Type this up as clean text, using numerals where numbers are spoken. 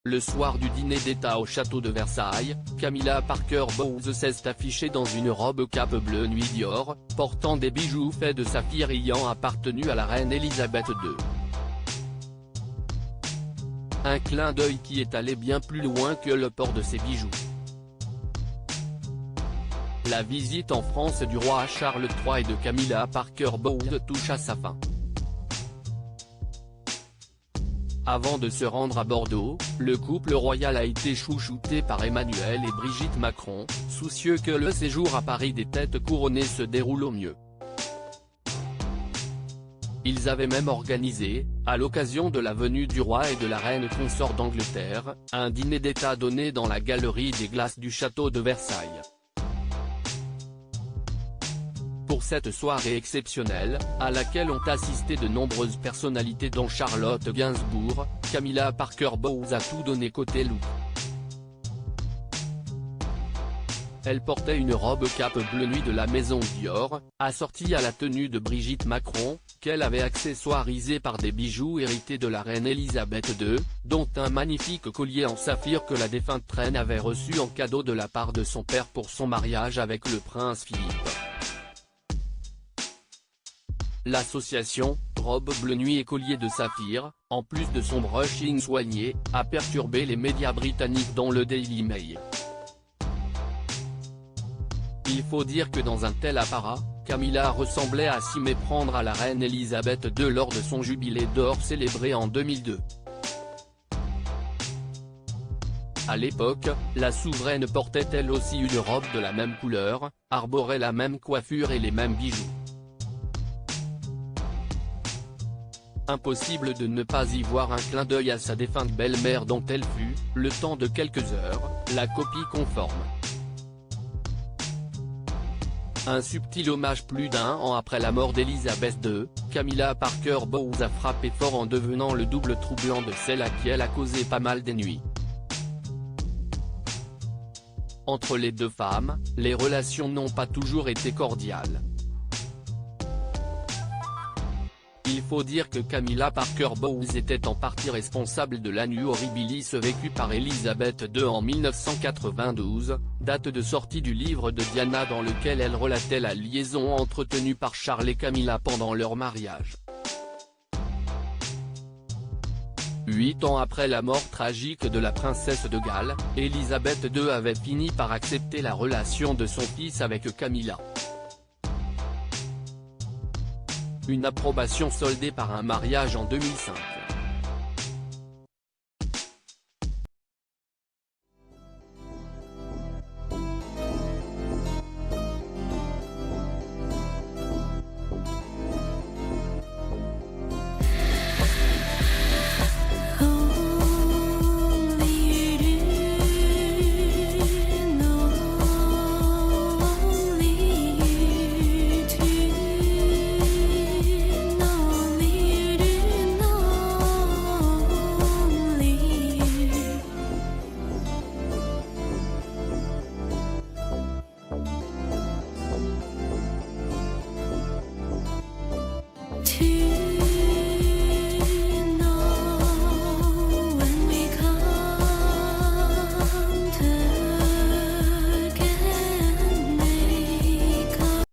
Le soir du dîner d'État au château de Versailles, Camilla Parker Bowles s'est affichée dans une robe cape bleu nuit Dior, portant des bijoux faits de saphir ayant appartenu à la reine Elisabeth II. Un clin d'œil qui est allé bien plus loin que le port de ces bijoux. La visite en France du roi Charles III et de Camilla Parker Bowles touche à sa fin. Avant de se rendre à Bordeaux, le couple royal a été chouchouté par Emmanuel et Brigitte Macron, soucieux que le séjour à Paris des têtes couronnées se déroule au mieux. Ils avaient même organisé, à l'occasion de la venue du roi et de la reine consort d'Angleterre, un dîner d'État donné dans la galerie des glaces du château de Versailles. Pour cette soirée exceptionnelle, à laquelle ont assisté de nombreuses personnalités dont Charlotte Gainsbourg, Camilla Parker Bowles a tout donné côté look. Elle portait une robe cape bleu nuit de la maison Dior, assortie à la tenue de Brigitte Macron, qu'elle avait accessoirisée par des bijoux hérités de la reine Elisabeth II, dont un magnifique collier en saphir que la défunte reine avait reçu en cadeau de la part de son père pour son mariage avec le prince Philippe. L'association, robe bleu nuit et collier de saphir, en plus de son brushing soigné, a perturbé les médias britanniques dont le Daily Mail. Il faut dire que dans un tel apparat, Camilla ressemblait à s'y méprendre à la reine Elisabeth II lors de son jubilé d'or célébré en 2002. À l'époque, la souveraine portait elle aussi une robe de la même couleur, arborait la même coiffure et les mêmes bijoux. Impossible de ne pas y voir un clin d'œil à sa défunte belle-mère dont elle fut, le temps de quelques heures, la copie conforme. Un subtil hommage plus d'un an après la mort d'Elisabeth II, Camilla Parker Bowles a frappé fort en devenant le double troublant de celle à qui elle a causé pas mal d'ennuis. Entre les deux femmes, les relations n'ont pas toujours été cordiales. Il faut dire que Camilla Parker Bowles était en partie responsable de l'annus horribilis vécu par Elisabeth II en 1992, date de sortie du livre de Diana dans lequel elle relatait la liaison entretenue par Charles et Camilla pendant leur mariage. 8 ans après la mort tragique de la princesse de Galles, Elisabeth II avait fini par accepter la relation de son fils avec Camilla. Une approbation soldée par un mariage en 2005.